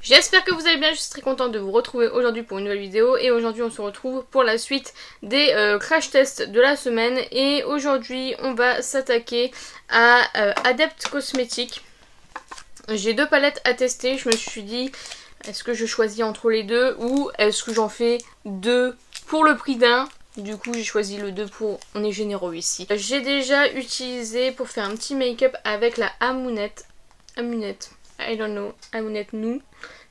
J'espère que vous allez bien, je suis très contente de vous retrouver aujourd'hui pour une nouvelle vidéo. Et aujourd'hui on se retrouve pour la suite des crash tests de la semaine. Et aujourd'hui on va s'attaquer à Adept Cosmetics. J'ai deux palettes à tester, je me suis dit est-ce que je choisis entre les deux ou est-ce que j'en fais deux pour le prix d'un. Du coup j'ai choisi le 2 pour, on est généreux ici. J'ai déjà utilisé pour faire un petit make-up avec la Amunette, I don't know, Amunette Nou,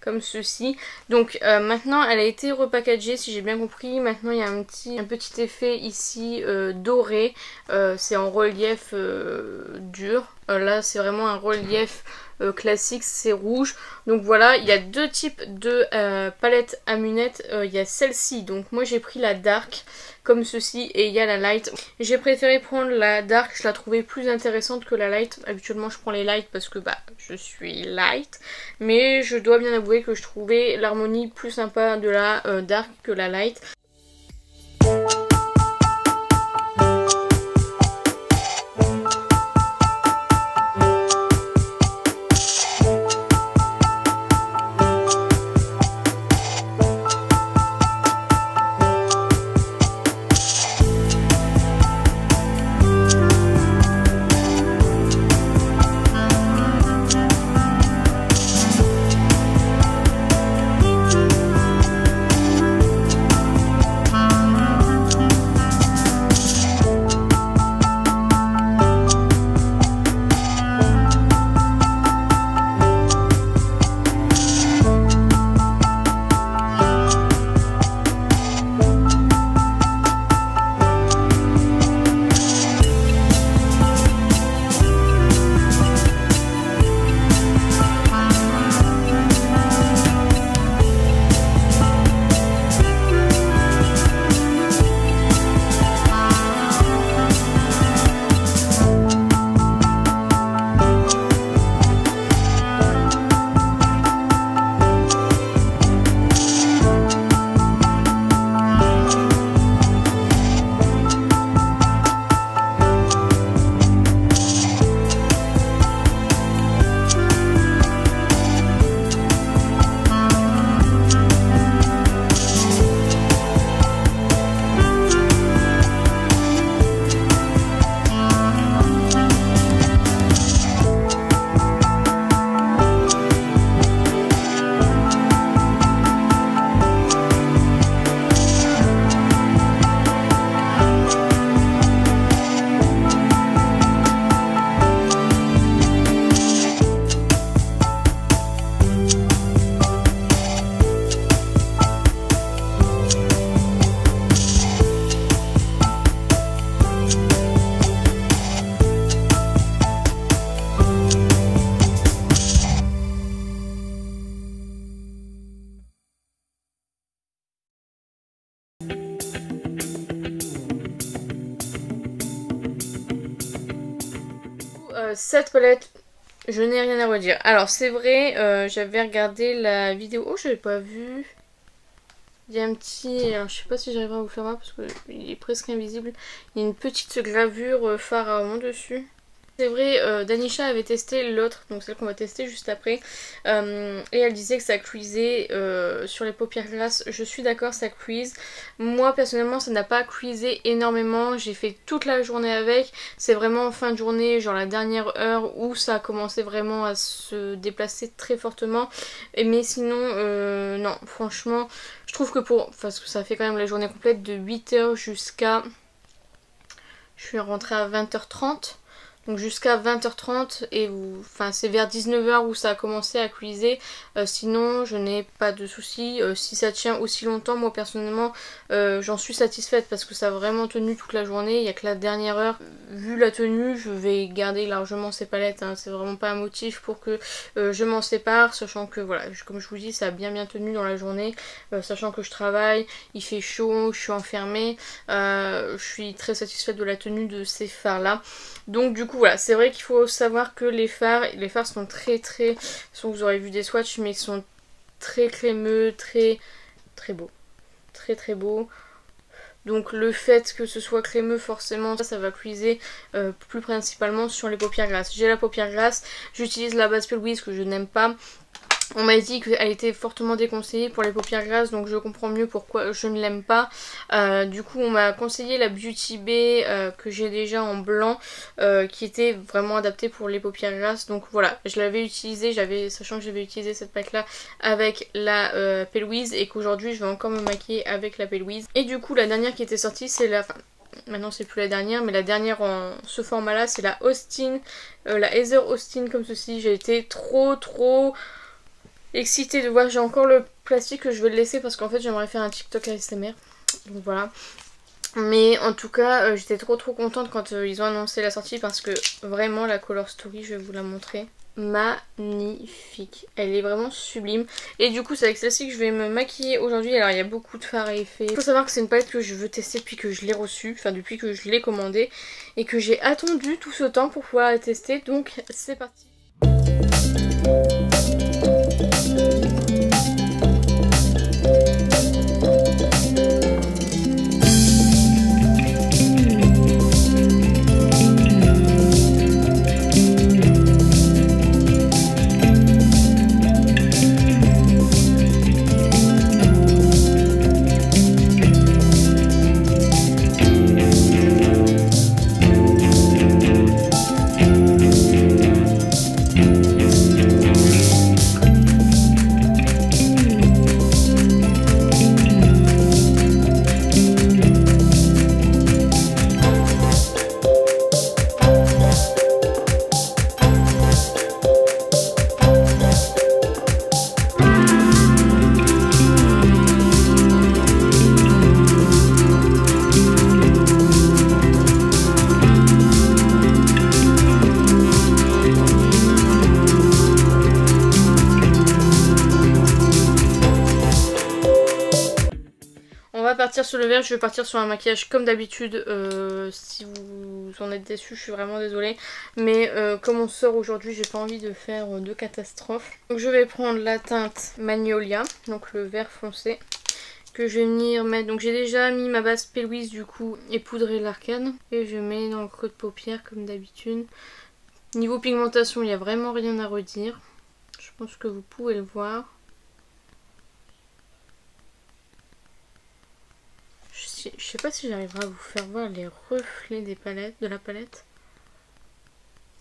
comme ceci. Donc maintenant elle a été repackagée si j'ai bien compris. Maintenant il y a un petit effet ici doré. C'est en relief dur. Là c'est vraiment un relief classique, c'est rouge. Donc voilà, il y a deux types de palettes Amunette. Il y a celle-ci, donc moi j'ai pris la dark comme ceci, et il y a la light. J'ai préféré prendre la dark, je la trouvais plus intéressante que la light. Habituellement je prends les light parce que bah je suis light, mais je dois bien avouer que je trouvais l'harmonie plus sympa de la dark que la light. Cette palette, je n'ai rien à redire. Alors c'est vrai, j'avais regardé la vidéo. Oh, j'avais pas vu. Il y a un petit... Alors, je sais pas si j'arriverai à vous faire voir parce qu'il est presque invisible. Il y a une petite gravure pharaon dessus. C'est vrai, Danisha avait testé l'autre, donc celle qu'on va tester juste après, et elle disait que ça cuisait sur les paupières grasses. Je suis d'accord, ça cuise. Moi personnellement ça n'a pas cuisé énormément, j'ai fait toute la journée avec. C'est vraiment en fin de journée, genre la dernière heure, où ça a commencé vraiment à se déplacer très fortement. Mais sinon, non, franchement, je trouve que parce que ça fait quand même la journée complète de 8h jusqu'à... Je suis rentrée à 20h30. Donc jusqu'à 20h30 et enfin c'est vers 19h où ça a commencé à cuiser. Sinon je n'ai pas de soucis. Si ça tient aussi longtemps, moi personnellement j'en suis satisfaite parce que ça a vraiment tenu toute la journée. Il n'y a que la dernière heure. Vu la tenue, je vais garder largement ces palettes, hein. C'est vraiment pas un motif pour que je m'en sépare, sachant que voilà, comme je vous dis, ça a bien tenu dans la journée. Sachant que je travaille, il fait chaud, je suis enfermée. Je suis très satisfaite de la tenue de ces fards là. Donc du coup voilà, c'est vrai qu'il faut savoir que les fards sont très, vous aurez vu des swatchs, mais ils sont très crémeux, très beaux. Très beaux. Donc le fait que ce soit crémeux, forcément ça va cuiser plus principalement sur les paupières grasses. J'ai la paupière grasse, j'utilise la base Pale Wiz que je n'aime pas. On m'a dit qu'elle était fortement déconseillée pour les paupières grasses, donc je comprends mieux pourquoi je ne l'aime pas. Du coup on m'a conseillé la Beauty Bay que j'ai déjà en blanc, qui était vraiment adaptée pour les paupières grasses. Donc voilà, je l'avais utilisée, sachant que j'avais utilisé cette palette là avec la P. et qu'aujourd'hui je vais encore me maquiller avec la P. Et du coup la dernière qui était sortie c'est la... Enfin, maintenant c'est plus la dernière, mais la dernière en ce format là c'est la Austin, la Heather Austin comme ceci. J'ai été trop excitée de voir, j'ai encore le plastique que je vais le laisser parce qu'en fait j'aimerais faire un TikTok ASMR, donc voilà. Mais en tout cas j'étais trop contente quand ils ont annoncé la sortie parce que vraiment la Color Story, je vais vous la montrer, magnifique, elle est vraiment sublime. Et du coup c'est avec celle-ci que je vais me maquiller aujourd'hui. Alors il y a beaucoup de fard à effet, il faut savoir que c'est une palette que je veux tester depuis que je l'ai reçue, enfin depuis que je l'ai commandée et que j'ai attendu tout ce temps pour pouvoir la tester, donc c'est parti. Partir sur le vert, je vais partir sur un maquillage comme d'habitude. Si vous en êtes déçus, je suis vraiment désolée, mais comme on sort aujourd'hui, j'ai pas envie de faire de catastrophe. Donc je vais prendre la teinte Magnolia, donc le vert foncé, que je vais venir mettre. Donc j'ai déjà mis ma base P. Louise du coup et poudré l'arcane, et je mets dans le creux de paupière comme d'habitude. Niveau pigmentation, il n'y a vraiment rien à redire, je pense que vous pouvez le voir. Je sais pas si j'arriverai à vous faire voir les reflets des palettes, de la palette.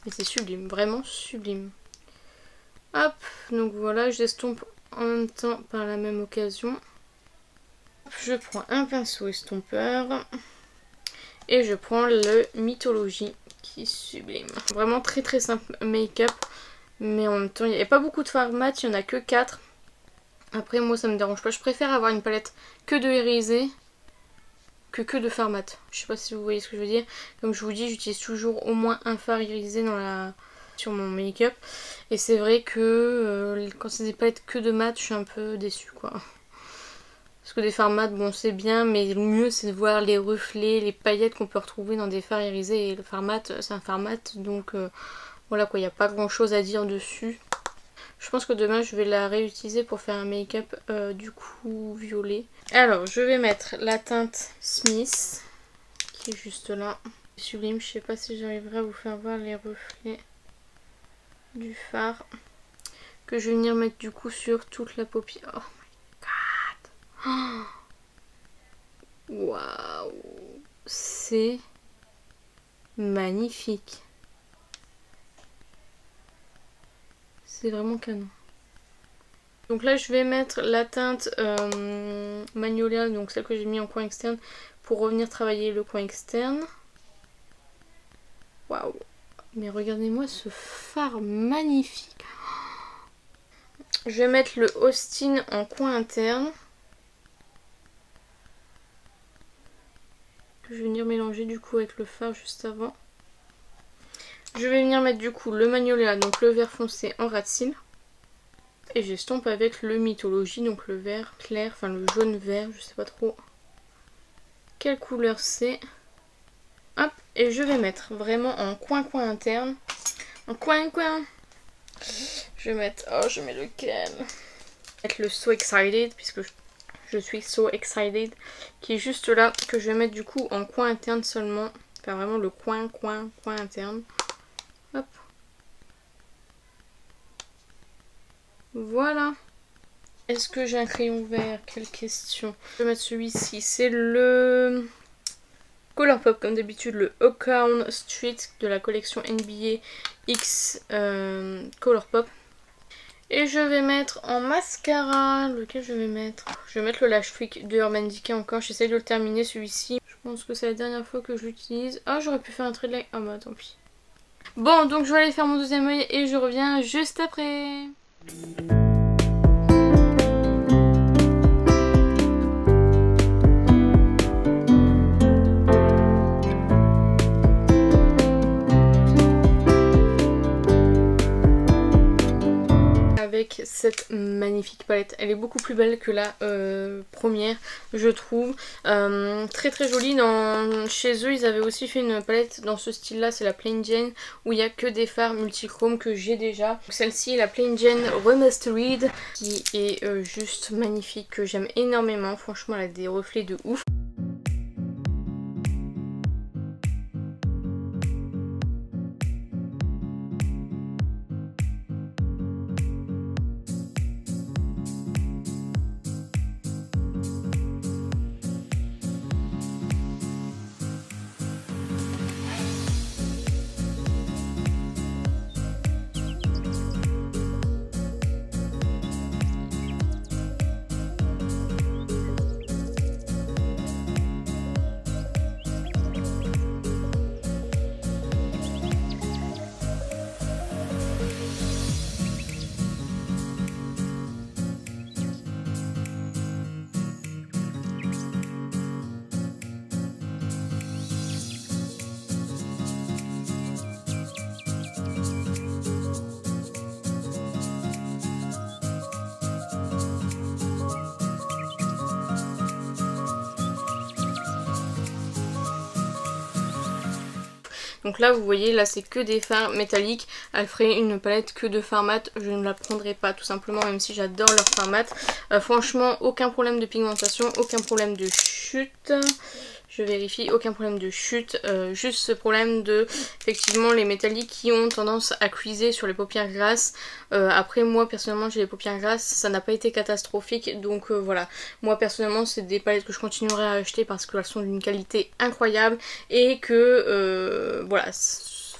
Mais c'est sublime, vraiment sublime. Hop, donc voilà, je l'estompe en même temps par la même occasion. Je prends un pinceau estompeur. Et je prends le Mythologie qui est sublime. Vraiment très simple make-up. Mais en même temps, il n'y a pas beaucoup de fard mat, il n'y en a que 4. Après moi ça me dérange pas, je préfère avoir une palette que de irisé que de fard mat. Je sais pas si vous voyez ce que je veux dire. Comme je vous dis, j'utilise toujours au moins un fard irisé sur mon make-up. Et c'est vrai que quand c'est des palettes que de mat, je suis un peu déçue quoi. Parce que des fards mat, bon c'est bien, mais le mieux c'est de voir les reflets, les paillettes qu'on peut retrouver dans des fards irisés. Et le fard mat, c'est un fard mat, donc voilà quoi, il n'y a pas grand chose à dire dessus. Je pense que demain je vais la réutiliser pour faire un make-up du coup violet. Alors je vais mettre la teinte Smith qui est juste là. Sublime, je sais pas si j'arriverai à vous faire voir les reflets du fard. Que je vais venir mettre du coup sur toute la paupière. Oh my god. Waouh. C'est magnifique. C'est vraiment canon. Donc là je vais mettre la teinte Magnolia, donc celle que j'ai mis en coin externe, pour revenir travailler le coin externe. Waouh. Mais regardez-moi ce fard magnifique. Je vais mettre le Austin en coin interne. Que je vais venir mélanger du coup avec le fard juste avant. Je vais venir mettre du coup le Magnolia, donc le vert foncé en ras de cils. Et j'estompe avec le Mythologie, donc le vert clair, enfin le jaune vert, je sais pas trop quelle couleur c'est. Hop, et je vais mettre vraiment en coin interne. En coin. Je vais mettre, oh je mets lequel? Je vais mettre le So Excited, puisque je suis So Excited, qui est juste là, que je vais mettre du coup en coin interne seulement. Enfin vraiment le coin interne. Hop. Voilà. Est-ce que j'ai un crayon vert? Quelle question. Je vais mettre celui-ci. C'est le Colourpop, comme d'habitude, le Oakham Street de la collection NBA X Colourpop. Et je vais mettre en mascara, lequel je vais mettre? Je vais mettre le Lash Freak de Urban Decay encore, j'essaye de le terminer celui-ci. Je pense que c'est la dernière fois que je l'utilise. Ah, j'aurais pu faire un trait de light. Ah bah tant pis. Bon, donc je vais aller faire mon deuxième œil et je reviens juste après. Avec cette magnifique palette, elle est beaucoup plus belle que la première, je trouve. Très très jolie. Chez eux ils avaient aussi fait une palette dans ce style là, c'est la Plain Jane, où il n'y a que des fards multichromes que j'ai déjà. Celle-ci est la Plain Jane Remastered, qui est juste magnifique, que j'aime énormément. Franchement elle a des reflets de ouf. Donc là vous voyez, là c'est que des fards métalliques. Elle ferait une palette que de fards mat, je ne la prendrai pas tout simplement, même si j'adore leurs fards mat. Franchement aucun problème de pigmentation, aucun problème de chute. Je vérifie, aucun problème de chute, juste ce problème de, effectivement, les métalliques qui ont tendance à cuiser sur les paupières grasses. Après moi personnellement j'ai les paupières grasses, ça n'a pas été catastrophique, donc voilà. Moi personnellement c'est des palettes que je continuerai à acheter parce qu'elles sont d'une qualité incroyable et que voilà.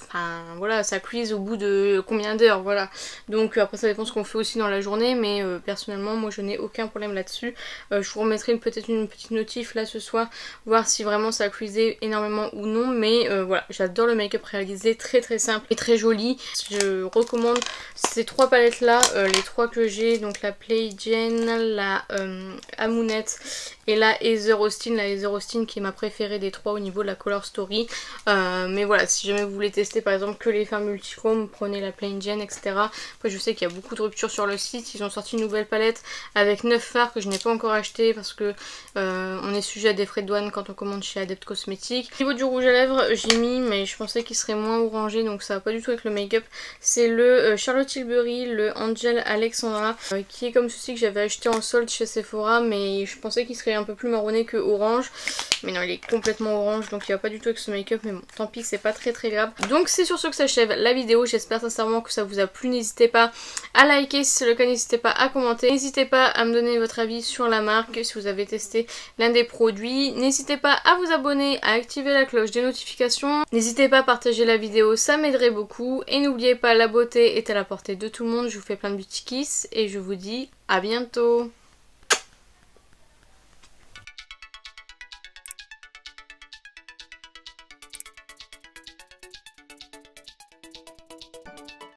Enfin voilà, ça cuise au bout de combien d'heures, voilà. Donc après ça dépend ce qu'on fait aussi dans la journée, mais personnellement moi je n'ai aucun problème là-dessus. Je vous remettrai peut-être une petite notif là ce soir, voir si vraiment ça a cuisé énormément ou non, mais voilà, j'adore le make-up réalisé, très très simple et très joli. Je recommande ces trois palettes là, les trois que j'ai, donc la Plain Jane, la Amounette et la Heather Austin. La Heather Austin qui est ma préférée des trois au niveau de la Color Story. Mais voilà, si jamais vous voulez tester par exemple que les fards multichromes, prenez la Plain Jane, etc. Après je sais qu'il y a beaucoup de ruptures sur le site. Ils ont sorti une nouvelle palette avec 9 fards que je n'ai pas encore acheté parce que on est sujet à des frais de douane quand on commande chez Adept Cosmetics. Au niveau du rouge à lèvres, j'ai mis, mais je pensais qu'il serait moins orangé, donc ça va pas du tout avec le make-up. C'est le Charlotte Tilbury, le Angel Alexandra, qui est comme ceci, que j'avais acheté en solde chez Sephora, mais je pensais qu'il serait un peu plus marronné que orange. Mais non, il est complètement orange, donc il va pas du tout avec ce make-up, mais bon, tant pis, c'est pas très très grave. Donc c'est sur ce que s'achève la vidéo, j'espère sincèrement que ça vous a plu. N'hésitez pas à liker si c'est le cas, n'hésitez pas à commenter, n'hésitez pas à me donner votre avis sur la marque, si vous avez testé l'un des produits. N'hésitez pas à vous abonner, à activer la cloche des notifications. N'hésitez pas à partager la vidéo, ça m'aiderait beaucoup. Et n'oubliez pas, la beauté est à la portée de tout le monde. Je vous fais plein de beauty kiss et je vous dis à bientôt.